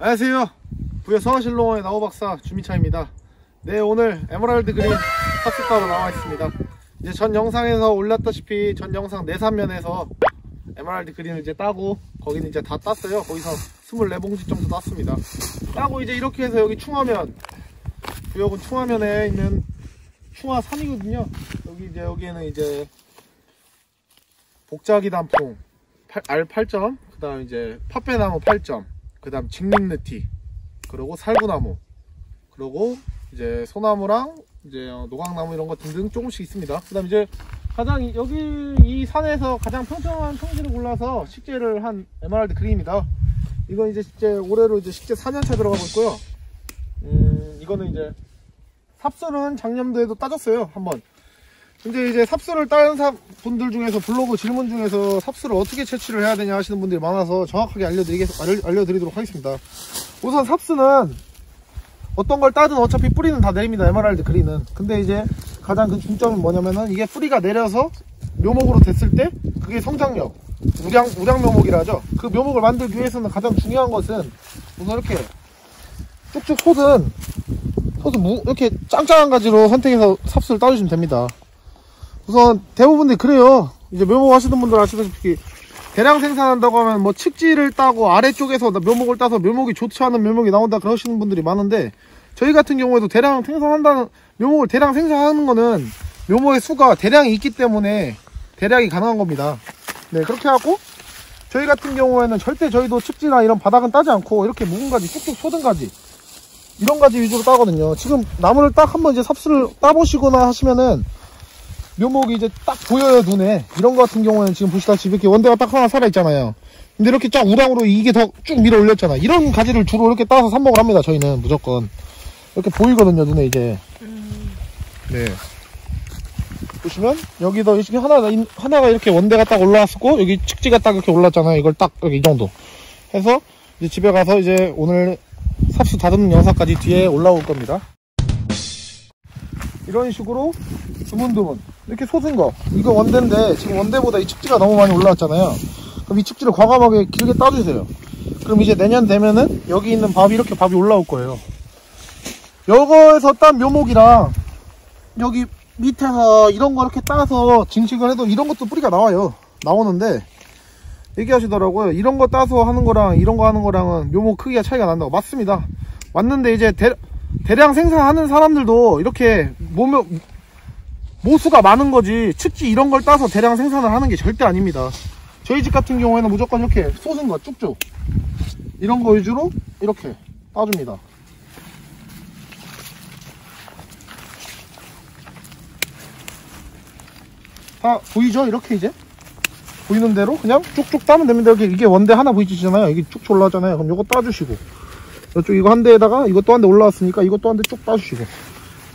안녕하세요. 부여 서화실롱어의 나호박사 주미차입니다. 네, 오늘 에메랄드 그린 탑스타로 나와 있습니다. 이제 전 영상에서 올렸다시피 전 영상 내산면에서 에메랄드 그린을 이제 따고 거기는 이제 다 땄어요. 거기서 24봉지 정도 땄습니다. 따고 이제 이렇게 해서 여기 충화면, 부여군 충화면에 있는 충화산이거든요. 여기 이제 여기에는 이제 복자기 단풍 알 8점, 그 다음 이제 팥배나무 8점, 그 다음 직립느티, 그리고 살구나무, 그리고 이제 소나무랑 이제 노각나무 이런 거 등등 조금씩 있습니다. 그 다음 이제 가장 여기 이 산에서 가장 평평한 평지를 골라서 식재를 한 에메랄드 그린입니다. 이건 이제 식재 올해로 이제 식재 4년차 들어가고 있고요. 이거는 이제 삽술은 작년도에도 따졌어요, 한번. 근데 이제 삽술을 따는 분들 중에서 블로그 질문 중에서 삽술을 어떻게 채취를 해야 되냐 하시는 분들이 많아서 정확하게 알려드리도록 하겠습니다. 우선 삽술은 어떤 걸 따든 어차피 뿌리는 다 내립니다, 에메랄드 그린은. 근데 이제 가장 그 중점은 뭐냐면은 이게 뿌리가 내려서 묘목으로 됐을 때 그게 성장력, 우량 묘목이라 하죠. 그 묘목을 만들기 위해서는 가장 중요한 것은 우선 이렇게 쭉쭉 솟은 이렇게 짱짱한 가지로 선택해서 삽술을 따주시면 됩니다. 우선 대부분들이 그래요. 이제 묘목 하시는 분들 아시다시피 대량 생산한다고 하면 뭐 측지를 따고 아래쪽에서 묘목을 따서 묘목이 좋지 않은 묘목이 나온다 그러시는 분들이 많은데, 저희 같은 경우에도 대량 생산한다는 묘목을 대량 생산하는 거는 묘목의 수가 대량이 있기 때문에 대량이 가능한 겁니다. 네, 그렇게 하고 저희 같은 경우에는 절대 저희도 측지나 이런 바닥은 따지 않고 이렇게 묵은 가지, 뚝뚝 솟은 가지, 이런 가지 위주로 따거든요. 지금 나무를 딱 한번 이제 삽술을 따보시거나 하시면은 묘목이 이제 딱 보여요, 눈에. 이런 거 같은 경우에는 지금 보시다시피 이렇게 원대가 딱 하나 살아있잖아요. 근데 이렇게 쫙 우량으로 이게 더 쭉 밀어 올렸잖아. 이런 가지를 주로 이렇게 따서 삽목을 합니다, 저희는 무조건. 이렇게 보이거든요, 눈에 이제. 네. 보시면 여기도 이렇게 하나가 이렇게 원대가 딱 올라왔고 여기 측지가 딱 이렇게 올랐잖아요. 이걸 딱 여기 이 정도 해서 이제 집에 가서 이제 오늘 삽수 다듬는 영상까지 뒤에 올라올 겁니다. 이런 식으로 드문드문 이렇게 솟은 거, 이거 원대인데 지금 원대보다 이 측지가 너무 많이 올라왔잖아요. 그럼 이 측지를 과감하게 길게 따주세요. 그럼 이제 내년 되면은 여기 있는 밥이 이렇게 밥이 올라올 거예요. 여거에서 딴 묘목이랑 여기 밑에서 이런 거 이렇게 따서 증식을 해도 이런 것도 뿌리가 나오는데 얘기하시더라고요. 이런 거 따서 하는 거랑 이런 거 하는 거랑은 묘목 크기가 차이가 난다고. 맞습니다. 맞는데 이제 대량 생산하는 사람들도 이렇게 모수가 많은 거지 측지 이런 걸 따서 대량 생산을 하는 게 절대 아닙니다. 저희 집 같은 경우에는 무조건 이렇게 솟은 거 쭉쭉 이런 거 위주로 이렇게 따줍니다. 다 보이죠? 이렇게 이제 보이는 대로 그냥 쭉쭉 따면 됩니다. 여기 이게 원대 하나 보이시잖아요. 이게 쭉쭉 올라왔잖아요. 그럼 요거 따주시고, 이쪽 이거 한 대에다가 이것도 한 대 올라왔으니까 이것도 한 대 쭉 따주시고,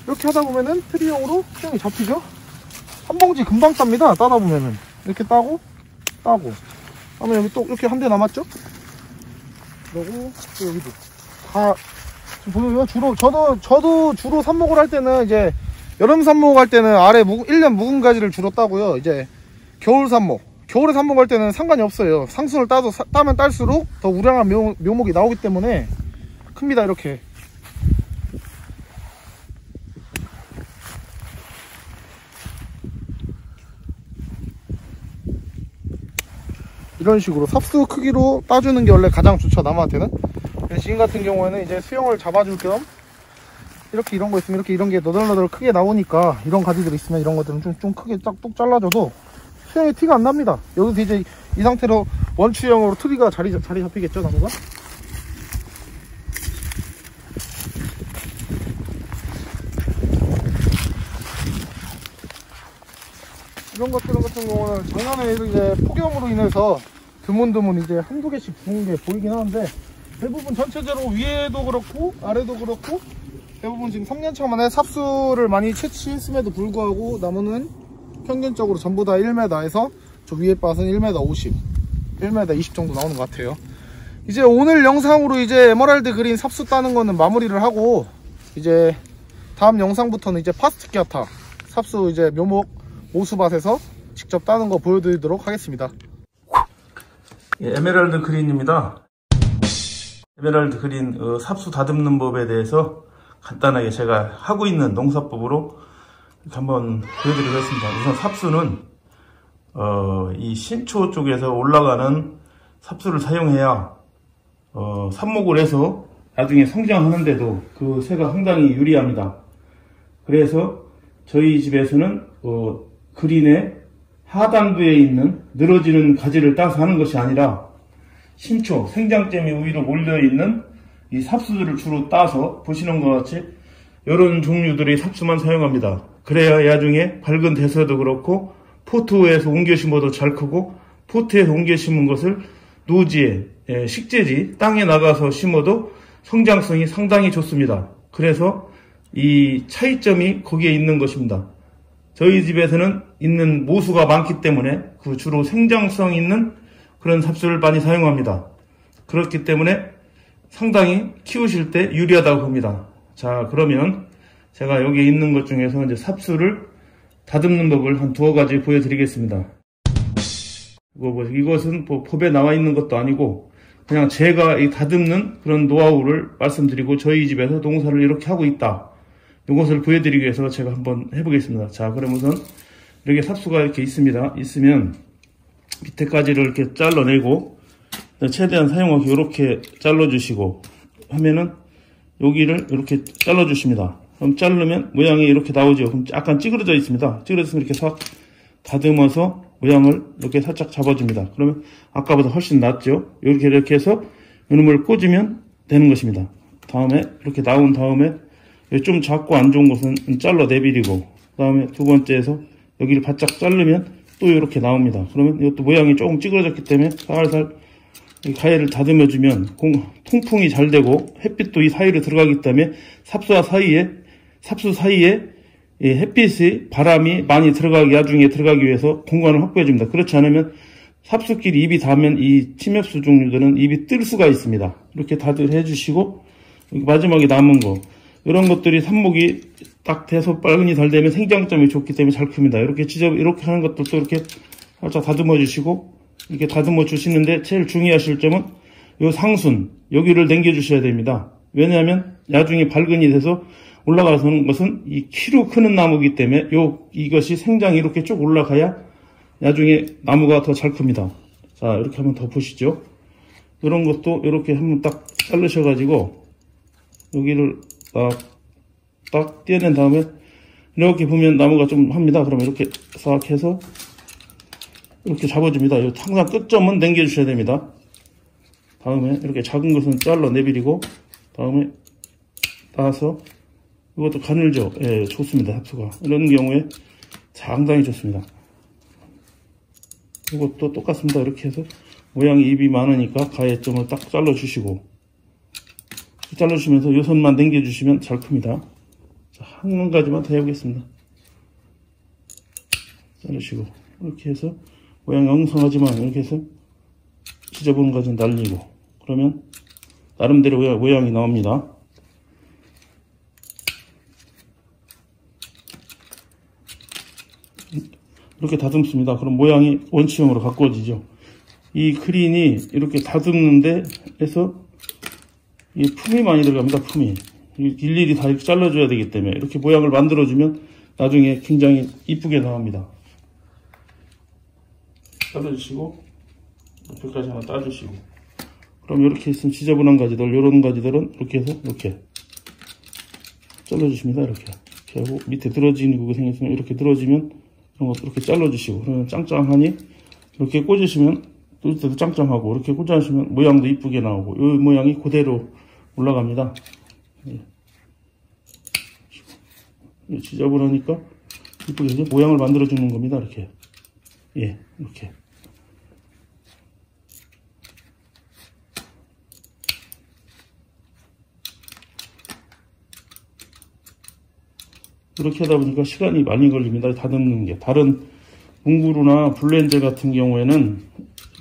이렇게 하다 보면은 트리용으로 수영이 잡히죠? 한 봉지 금방 땁니다. 따다 보면은 이렇게 따고 하면 여기 또 이렇게 한 대 남았죠? 그리고 또 여기도 다 보여요. 저도 주로 삽목을 할 때는 이제 여름 삽목 할 때는 아래 1년 묵은 가지를 주로 따고요. 이제 겨울에 삽목할 때는 상관이 없어요. 상순을 따면 딸수록 더 우량한 묘목이 나오기 때문에 큽니다. 이렇게 이런 식으로 삽수 크기로 따주는 게 원래 가장 좋죠, 나무한테는. 지금 같은 경우에는 이제 수영을 잡아줄 겸 이렇게 이런 거 있으면 이렇게 이런 게 너덜너덜 크게 나오니까 이런 가지들 있으면 이런 것들은 좀 크게 뚝 잘라줘도 수영에 티가 안 납니다. 여기서 이제 이 상태로 원추형으로 트리가 자리 잡히겠죠, 나무가. 이런 것들 같은 경우는 작년에 이제 폭염으로 인해서 드문드문 이제 한두 개씩 부은 게 보이긴 하는데, 대부분 전체적으로 위에도 그렇고 아래도 그렇고 대부분 지금 3년차 만에 삽수를 많이 채취했음에도 불구하고 나무는 평균적으로 전부 다 1m에서 저 위에 밭은 1m 50, 1m 20 정도 나오는 것 같아요. 이제 오늘 영상으로 이제 에메랄드 그린 삽수 따는 거는 마무리를 하고, 이제 다음 영상부터는 이제 파스트 기아타 삽수 이제 묘목 모수밭에서 직접 따는 거 보여드리도록 하겠습니다. 예, 에메랄드 그린입니다. 에메랄드 그린 삽수 다듬는 법에 대해서 간단하게 제가 하고 있는 농사법으로 이렇게 한번 보여드리겠습니다. 우선 삽수는 이 신초 쪽에서 올라가는 삽수를 사용해야 삽목을 해서 나중에 성장하는데도 그 새가 상당히 유리합니다. 그래서 저희 집에서는 그린의 하단부에 있는 늘어지는 가지를 따서 하는 것이 아니라 신초, 생장점이 위로 몰려있는 이 삽수들을 주로 따서 보시는 것 같이 이런 종류들의 삽수만 사용합니다. 그래야 야중에 밝은 대서도 그렇고 포트에서 옮겨 심어도 잘 크고 포트에서 옮겨 심은 것을 노지에, 식재지, 땅에 나가서 심어도 성장성이 상당히 좋습니다. 그래서 이 차이점이 거기에 있는 것입니다. 저희 집에서는 있는 모수가 많기 때문에 그 주로 생장성 있는 그런 삽수를 많이 사용합니다. 그렇기 때문에 상당히 키우실 때 유리하다고 봅니다. 자, 그러면 제가 여기 있는 것 중에서 이제 삽수를 다듬는 법을 한 두어 가지 보여드리겠습니다. 이것은 뭐 법에 나와 있는 것도 아니고 그냥 제가 이 다듬는 그런 노하우를 말씀드리고 저희 집에서 농사를 이렇게 하고 있다. 이것을 보여드리기 위해서 제가 한번 해보겠습니다. 자, 그럼 우선 이렇게 삽수가 이렇게 있습니다. 있으면 밑에까지를 이렇게 잘라내고 최대한 사용하기 이렇게 잘라주시고 하면은 여기를 이렇게 잘라주십니다. 그럼 자르면 모양이 이렇게 나오죠. 그럼 약간 찌그러져 있습니다. 찌그러졌으면 이렇게 싹 다듬어서 모양을 이렇게 살짝 잡아줍니다. 그러면 아까보다 훨씬 낫죠. 이렇게 해서 이놈을 꽂으면 되는 것입니다. 다음에 이렇게 나온 다음에 좀 작고 안 좋은 것은 잘라 내버리고 그 다음에 두 번째에서 여기를 바짝 자르면 또 이렇게 나옵니다. 그러면 이것도 모양이 조금 찌그러졌기 때문에 살살 가해를 다듬어주면 통풍이 잘 되고 햇빛도 이 사이로 들어가기 때문에 삽수 사이에 햇빛이 바람이 많이 나중에 들어가기 위해서 공간을 확보해 줍니다. 그렇지 않으면 삽수끼리 입이 닿으면 이 침엽수 종류들은 입이 뜰 수가 있습니다. 이렇게 다들 해주시고 마지막에 남은 거 이런 것들이 삽목이 딱 돼서 빨근이 잘 되면 생장점이 좋기 때문에 잘 큽니다. 이렇게 하는 것도 또 이렇게 살짝 다듬어 주시고 이렇게 다듬어 주시는데 제일 중요하실 점은 요 상순 여기를 당겨 주셔야 됩니다. 왜냐하면 나중에 발근이 돼서 올라가는 것은 이 키로 크는 나무이기 때문에 이것이 생장이 이렇게 쭉 올라가야 나중에 나무가 더 잘 큽니다. 자, 이렇게 한번 더 보시죠. 이런 것도 이렇게 한번 딱 자르셔가지고 여기를 딱 떼어낸 다음에 이렇게 보면 나무가 좀 합니다. 그러면 이렇게 싹 해서 이렇게 잡아줍니다. 항상 끝점은 당겨주셔야 됩니다. 다음에 이렇게 작은 것은 잘라 내버리고 다음에 따서 이것도 가늘죠. 예, 좋습니다. 삽수가 이런 경우에 상당히 좋습니다. 이것도 똑같습니다. 이렇게 해서 모양이 입이 많으니까 가해점을 딱 잘라주시고 잘라주시면서 요 선만 당겨주시면 잘 큽니다. 자, 한 가지만 더 해보겠습니다. 자르시고 이렇게 해서 모양이 엉성하지만 이렇게 해서 지저분한 가지는 날리고 그러면 나름대로 모양이 나옵니다. 이렇게 다듬습니다. 그럼 모양이 원치형으로 가꾸어지죠. 이 그린이 이렇게 다듬는데 해서 이 품이 많이 들어갑니다. 품이 일일이 다 이렇게 잘라줘야 되기 때문에 이렇게 모양을 만들어주면 나중에 굉장히 이쁘게 나옵니다. 잘라주시고 옆에까지 하나 따주시고 그럼 이렇게 있으면 지저분한 가지들 이런 가지들은 이렇게 해서 이렇게 잘라주십니다. 이렇게 하고 밑에 늘어지는 부분이 생겼으면 이렇게 늘어지면 이런 것도 이렇게 잘라주시고 그러면 짱짱하니 이렇게 꽂으시면 또 짱짱하고 이렇게 꽂아주시면 모양도 이쁘게 나오고 이 모양이 그대로 올라갑니다. 예. 지저분하니까 이쁘게 이제 모양을 만들어 주는 겁니다. 이렇게 이렇게 이렇게 하다 보니까 시간이 많이 걸립니다. 다듬는 게. 다른 뭉구루나 블렌저 같은 경우에는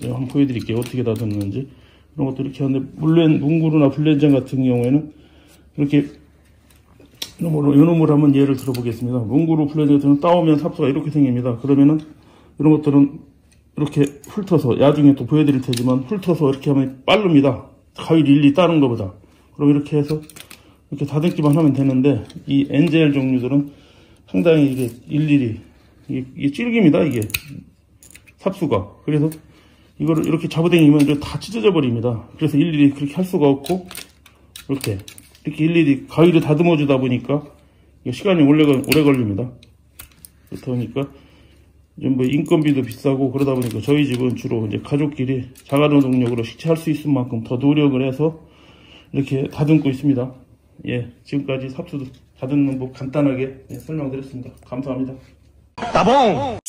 한번 보여드릴게요. 어떻게 다듬는지. 이런 것도 이렇게 하는데, 뭉구루나 블렌저 같은 경우에는 이렇게 요놈을 한번 예를 들어보겠습니다. 뭉구루 블렌저 같은 경우는 따오면 삽수가 이렇게 생깁니다. 그러면은 이런 것들은 이렇게 훑어서, 나중에 또 보여드릴 테지만 훑어서 이렇게 하면 빠릅니다. 가위를 일일이 따는 것보다. 그럼 이렇게 해서 이렇게 다듬기만 하면 되는데, 이 엔젤 종류들은 상당히 이게 일일이, 이게 질깁니다, 이게. 삽수가. 그래서 이거를 이렇게 잡아당기면 다 찢어져 버립니다. 그래서 일일이 그렇게 할 수가 없고, 이렇게 일일이 가위를 다듬어 주다 보니까 시간이 오래 걸립니다. 그렇다 보니까 좀 뭐 인건비도 비싸고 그러다 보니까 저희 집은 주로 이제 가족끼리 자가노동력으로 식재할 수 있을 만큼 더 노력을 해서 이렇게 다듬고 있습니다. 예, 지금까지 삽수 다듬는 법 간단하게 설명드렸습니다. 감사합니다. 따봉!